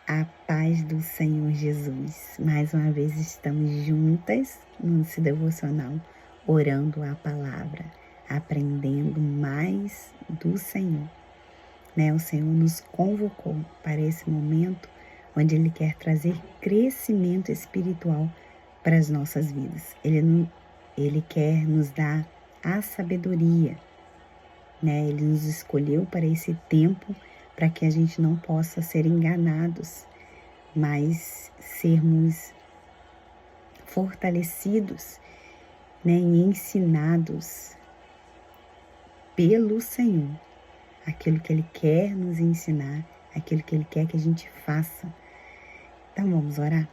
A paz do Senhor Jesus. Mais uma vez estamos juntas no devocional, orando a palavra, aprendendo mais do Senhor. O Senhor nos convocou para esse momento onde Ele quer trazer crescimento espiritual para as nossas vidas. Ele quer nos dar a sabedoria. Ele nos escolheu para esse tempo para que a gente não possa ser enganados, mas sermos fortalecidos, e ensinados pelo Senhor, aquilo que Ele quer nos ensinar, aquilo que Ele quer que a gente faça. Então vamos orar?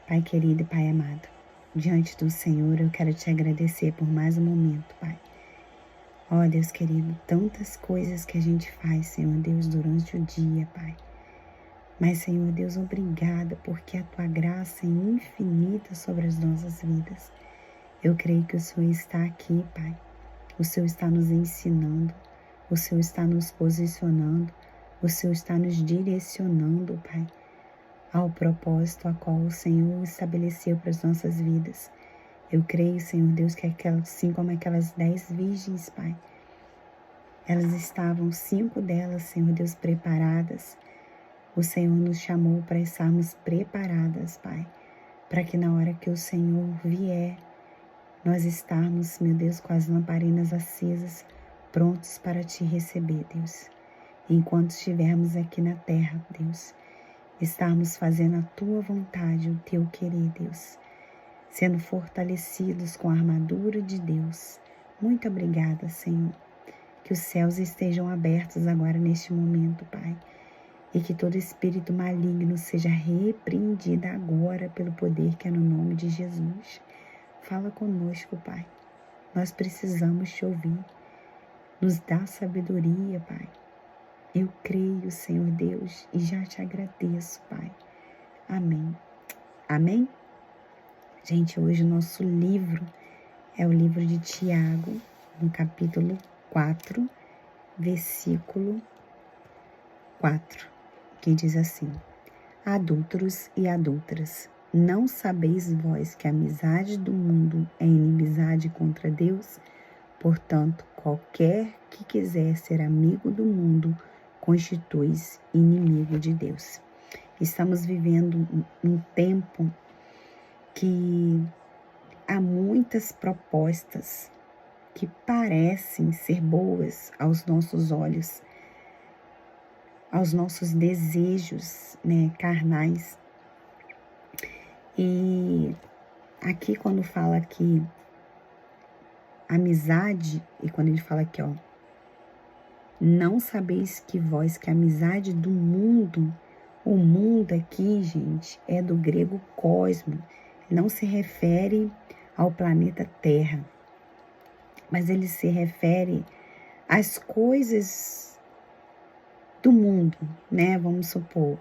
Pai querido e Pai amado, diante do Senhor eu quero te agradecer por mais um momento, Pai. Ó Deus querido, tantas coisas que a gente faz, Senhor Deus, durante o dia, Pai. Mas, Senhor Deus, obrigada, porque a Tua graça é infinita sobre as nossas vidas. Eu creio que o Senhor está aqui, Pai. O Senhor está nos ensinando, o Senhor está nos posicionando, o Senhor está nos direcionando, Pai, ao propósito a qual o Senhor estabeleceu para as nossas vidas. Eu creio, Senhor Deus, que assim como aquelas 10 virgens, Pai, elas estavam, 5 delas, Senhor Deus, preparadas. O Senhor nos chamou para estarmos preparadas, Pai, para que na hora que o Senhor vier, nós estarmos, meu Deus, com as lamparinas acesas, prontos para te receber, Deus. Enquanto estivermos aqui na terra, Deus, estarmos fazendo a Tua vontade, o Teu querer, Deus, sendo fortalecidos com a armadura de Deus. Muito obrigada, Senhor. Que os céus estejam abertos agora neste momento, Pai. E que todo espírito maligno seja repreendido agora pelo poder que é no nome de Jesus. Fala conosco, Pai. Nós precisamos te ouvir. Nos dá sabedoria, Pai. Eu creio, Senhor Deus, e já te agradeço, Pai. Amém. Amém? Gente, hoje o nosso livro é o livro de Tiago, no capítulo 4, versículo 4, que diz assim: Adúlteros e adúlteras, não sabeis vós que a amizade do mundo é inimizade contra Deus? Portanto, qualquer que quiser ser amigo do mundo, constitui-se inimigo de Deus. Estamos vivendo um tempo que há muitas propostas que parecem ser boas aos nossos olhos, aos nossos desejos, carnais. E aqui quando fala que amizade, e quando ele fala aqui, não sabeis que vós que a amizade do mundo, o mundo aqui, gente, é do grego cosmo, não se refere ao planeta Terra, mas ele se refere às coisas do mundo, vamos supor,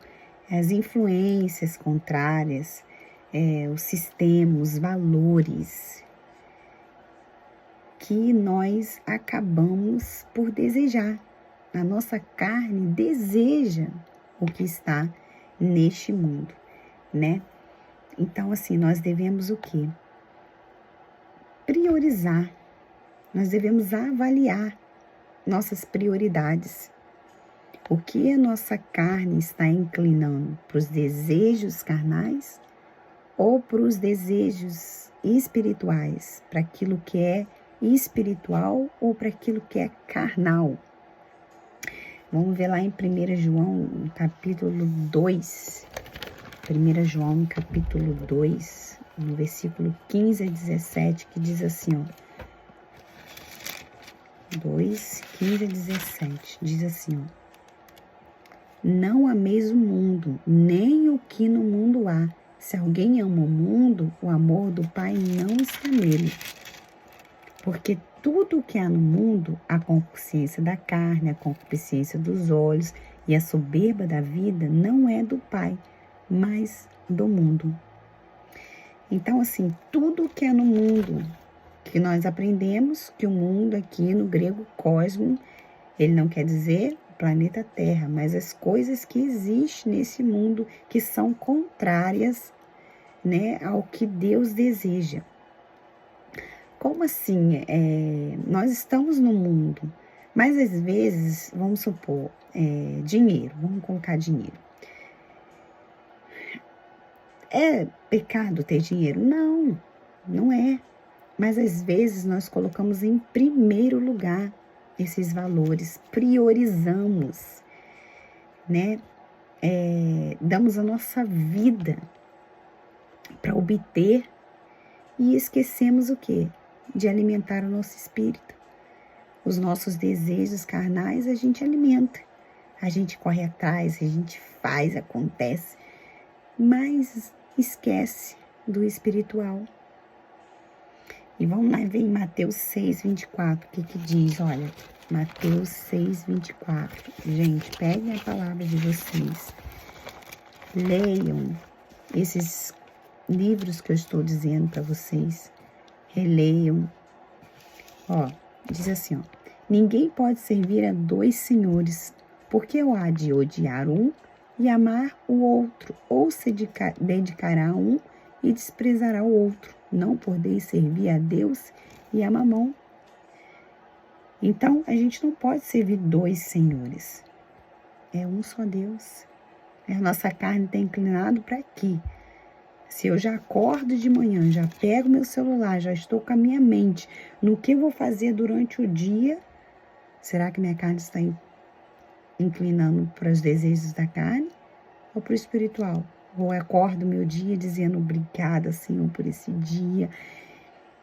as influências contrárias, os sistemas, os valores que nós acabamos por desejar. A nossa carne deseja o que está neste mundo, Então, assim, nós devemos o quê? Priorizar. Nós devemos avaliar nossas prioridades. O que a nossa carne está inclinando? Para os desejos carnais ou para os desejos espirituais? Para aquilo que é espiritual ou para aquilo que é carnal? Vamos ver lá em 1 João, capítulo 2. 1 João, capítulo 2, no versículo 15 a 17, que diz assim, 2, 15 a 17, diz assim, Não ameis o mundo, nem o que no mundo há. Se alguém ama o mundo, o amor do Pai não está nele. Porque tudo o que há no mundo, a concupiscência da carne, a concupiscência dos olhos e a soberba da vida, não é do Pai, mas do mundo. Então, assim, tudo o que é no mundo, que nós aprendemos que o mundo aqui no grego cosmo, ele não quer dizer planeta Terra, mas as coisas que existem nesse mundo que são contrárias, né, ao que Deus deseja. Como assim? Nós estamos no mundo, mas às vezes, vamos supor, dinheiro, vamos colocar dinheiro. É pecado ter dinheiro? Não, não é. Mas às vezes nós colocamos em primeiro lugar esses valores, priorizamos, né? Damos a nossa vida para obter e esquecemos o quê? De alimentar o nosso espírito. Os nossos desejos carnais a gente alimenta, a gente corre atrás, a gente faz, acontece, mas esquece do espiritual. E vamos lá ver em Mateus 6:24, o que diz? Olha, Mateus 6:24. Gente, peguem a palavra de vocês. Leiam esses livros que eu estou dizendo para vocês. Releiam. Ó, diz assim, ó. Ninguém pode servir a 2 senhores, porque ou há de odiar um e amar o outro, ou se dedicará a um e desprezará o outro. Não podeis servir a Deus e a Mamon. Então, a gente não pode servir 2 senhores. É um só Deus. A nossa carne está inclinada para aqui. Se eu já acordo de manhã, já pego meu celular, já estou com a minha mente no que eu vou fazer durante o dia, será que minha carne está inclinando para os desejos da carne ou para o espiritual? Ou eu acordo meu dia dizendo obrigada, Senhor, por esse dia.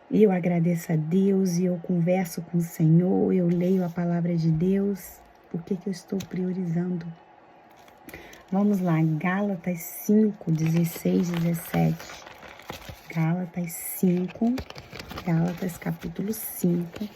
E eu agradeço a Deus e eu converso com o Senhor, eu leio a palavra de Deus. Por que eu estou priorizando? Vamos lá, Gálatas 5, 16, 17. Gálatas capítulo 5,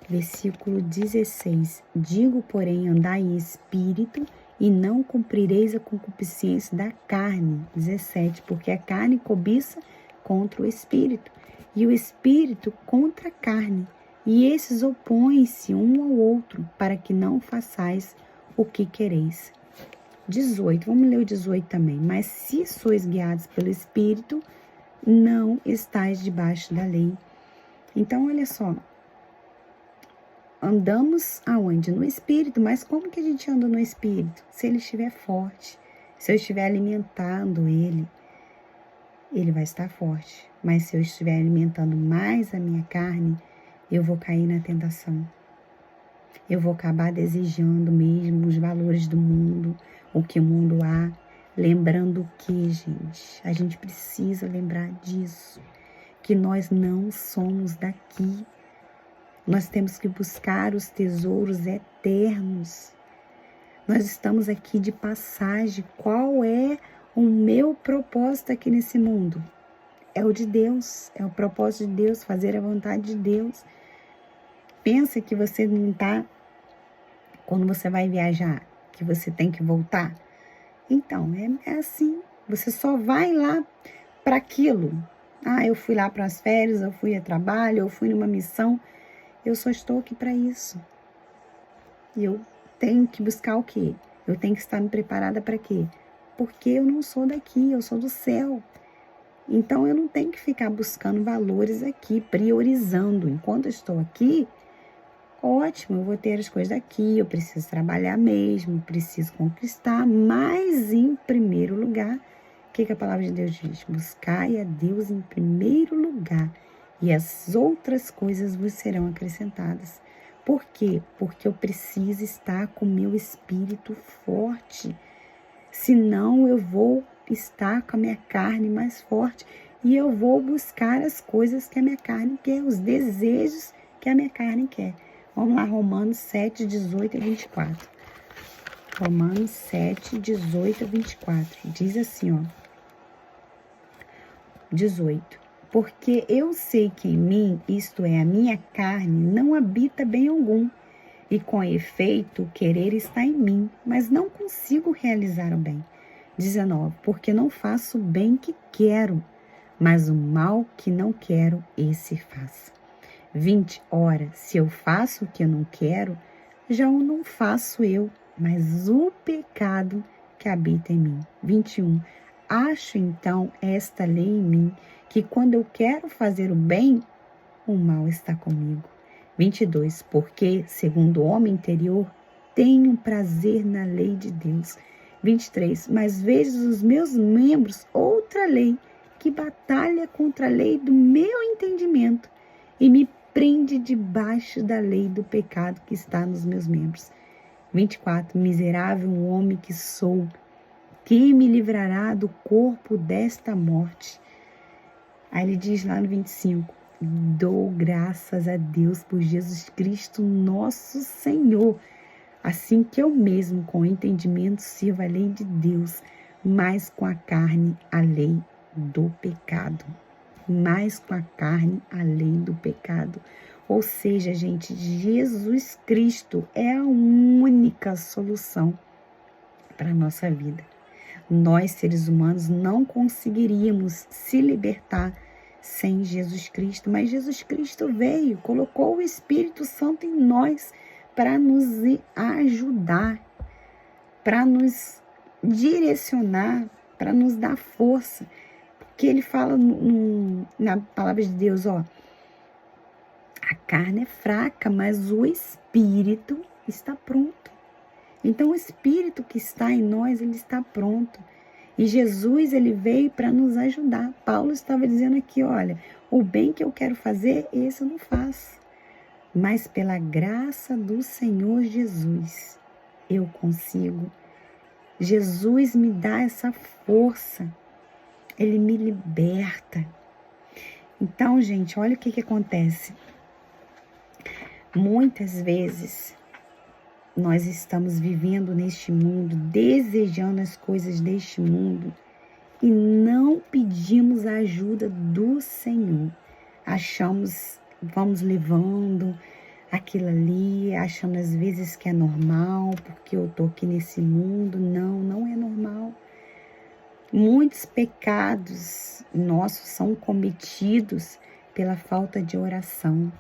versículo 16. Digo, porém, andai em espírito e não cumprireis a concupiscência da carne. 17. Porque a carne cobiça contra o espírito e o espírito contra a carne. E esses opõem-se um ao outro para que não façais o que quereis. 18, vamos ler o 18 também. Mas se sois guiados pelo Espírito, não estáis debaixo da lei. Então, olha só. Andamos aonde? No Espírito. Mas como que a gente anda no Espírito? Se ele estiver forte, se eu estiver alimentando ele vai estar forte. Mas se eu estiver alimentando mais a minha carne, eu vou cair na tentação. Eu vou acabar desejando mesmo os valores do mundo, o que o mundo há. Lembrando que, gente, a gente precisa lembrar disso, que nós não somos daqui. Nós temos que buscar os tesouros eternos. Nós estamos aqui de passagem. Qual é o meu propósito aqui nesse mundo? É o de Deus, é o propósito de Deus, fazer a vontade de Deus. Pensa que você não está, quando você vai viajar, que você tem que voltar. Então, é assim, você só vai lá para aquilo. Eu fui lá para as férias, eu fui a trabalho, eu fui numa missão. Eu só estou aqui para isso. E eu tenho que buscar o quê? Eu tenho que estar me preparada para quê? Porque eu não sou daqui, eu sou do céu. Então, eu não tenho que ficar buscando valores aqui, priorizando. Enquanto eu estou aqui, ótimo, eu vou ter as coisas daqui, eu preciso trabalhar mesmo, preciso conquistar, mas em primeiro lugar, o que a palavra de Deus diz? Buscai a Deus em primeiro lugar e as outras coisas vos serão acrescentadas. Por quê? Porque eu preciso estar com o meu espírito forte, senão eu vou estar com a minha carne mais forte e eu vou buscar as coisas que a minha carne quer, os desejos que a minha carne quer. Vamos lá, Romanos 7, 18 a 24. Romanos 7, 18 a 24. Diz assim, ó. 18. Porque eu sei que em mim, isto é, a minha carne, não habita bem algum. E com efeito, o querer está em mim, mas não consigo realizar o bem. 19. Porque não faço o bem que quero, mas o mal que não quero, esse faço. 20. Ora, se eu faço o que eu não quero, já o não faço eu, mas o pecado que habita em mim. 21. Acho então esta lei em mim, que quando eu quero fazer o bem, o mal está comigo. 22. Porque, segundo o homem interior, tenho prazer na lei de Deus. 23. Mas vejo os meus membros outra lei, que batalha contra a lei do meu entendimento e me prende debaixo da lei do pecado que está nos meus membros. 24. Miserável homem que sou, quem me livrará do corpo desta morte? Aí ele diz lá no 25, dou graças a Deus por Jesus Cristo, nosso Senhor, assim que eu mesmo com entendimento sirvo a lei de Deus, mas com a carne a lei do pecado. Mais com a carne a lei do pecado. Ou seja, gente, Jesus Cristo é a única solução para a nossa vida. Nós, seres humanos, não conseguiríamos se libertar sem Jesus Cristo, mas Jesus Cristo veio, colocou o Espírito Santo em nós para nos ajudar, para nos direcionar, para nos dar força. Porque ele fala na palavra de Deus, ó, a carne é fraca, mas o Espírito está pronto. Então o Espírito que está em nós, ele está pronto. E Jesus, ele veio para nos ajudar. Paulo estava dizendo aqui, olha, o bem que eu quero fazer, esse eu não faço. Mas pela graça do Senhor Jesus, eu consigo. Jesus me dá essa força. Ele me liberta. Então, gente, olha o que acontece. Muitas vezes, nós estamos vivendo neste mundo, desejando as coisas deste mundo e não pedimos a ajuda do Senhor. Achamos, vamos levando aquilo ali, achando às vezes que é normal, porque eu tô aqui nesse mundo. Não, não é normal. Muitos pecados nossos são cometidos pela falta de oração.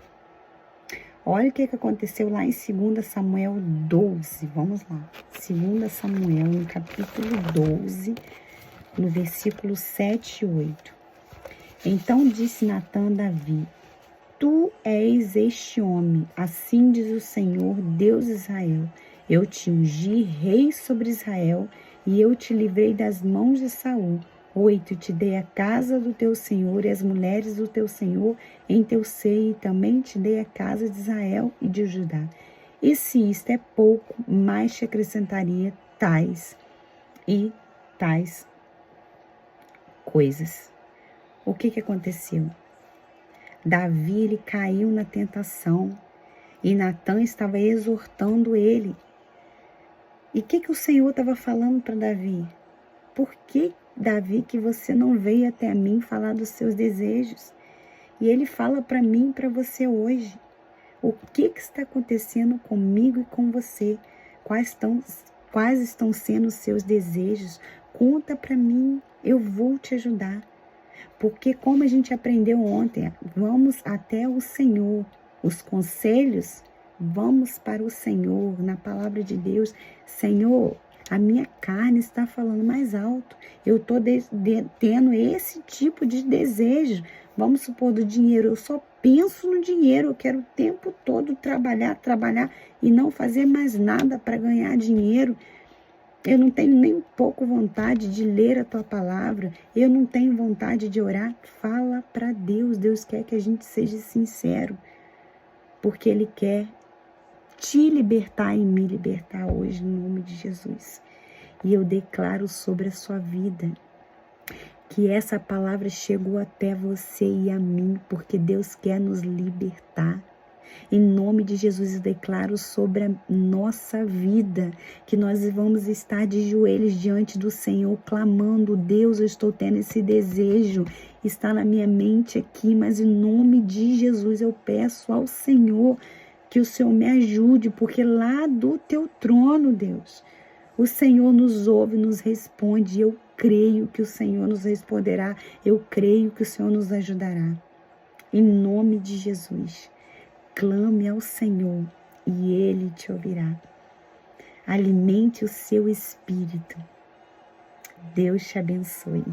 Olha o que aconteceu lá em 2 Samuel 12. Vamos lá. 2 Samuel, no capítulo 12, no versículo 7 e 8. Então disse Natã a Davi, tu és este homem, assim diz o Senhor, Deus de Israel. Eu te ungi rei sobre Israel e eu te livrei das mãos de Saul. 8. Te dei a casa do teu senhor e as mulheres do teu senhor em teu seio, e também te dei a casa de Israel e de Judá. E se isto é pouco, mais te acrescentaria tais e tais coisas. O que aconteceu? Davi, ele caiu na tentação e Natã estava exortando ele. E o que o Senhor estava falando para Davi? Por que, Davi, que você não veio até mim falar dos seus desejos? E ele fala para mim e para você hoje. O que está acontecendo comigo e com você? Quais estão sendo os seus desejos? Conta para mim, eu vou te ajudar. Porque como a gente aprendeu ontem, vamos até o Senhor. Os conselhos, vamos para o Senhor, na palavra de Deus. Senhor, a minha carne está falando mais alto. Eu estou tendo esse tipo de desejo. Vamos supor, do dinheiro. Eu só penso no dinheiro. Eu quero o tempo todo trabalhar e não fazer mais nada para ganhar dinheiro. Eu não tenho nem um pouco vontade de ler a tua palavra. Eu não tenho vontade de orar. Fala para Deus. Deus quer que a gente seja sincero. Porque Ele quer te libertar e me libertar hoje, no nome de Jesus. E eu declaro sobre a sua vida que essa palavra chegou até você e a mim, porque Deus quer nos libertar. Em nome de Jesus, eu declaro sobre a nossa vida que nós vamos estar de joelhos diante do Senhor, clamando, Deus, eu estou tendo esse desejo, está na minha mente aqui, mas em nome de Jesus eu peço ao Senhor que o Senhor me ajude, porque lá do teu trono, Deus, o Senhor nos ouve, nos responde, e eu creio que o Senhor nos responderá, eu creio que o Senhor nos ajudará. Em nome de Jesus. Clame ao Senhor e Ele te ouvirá. alimente o seu espírito. Deus te abençoe.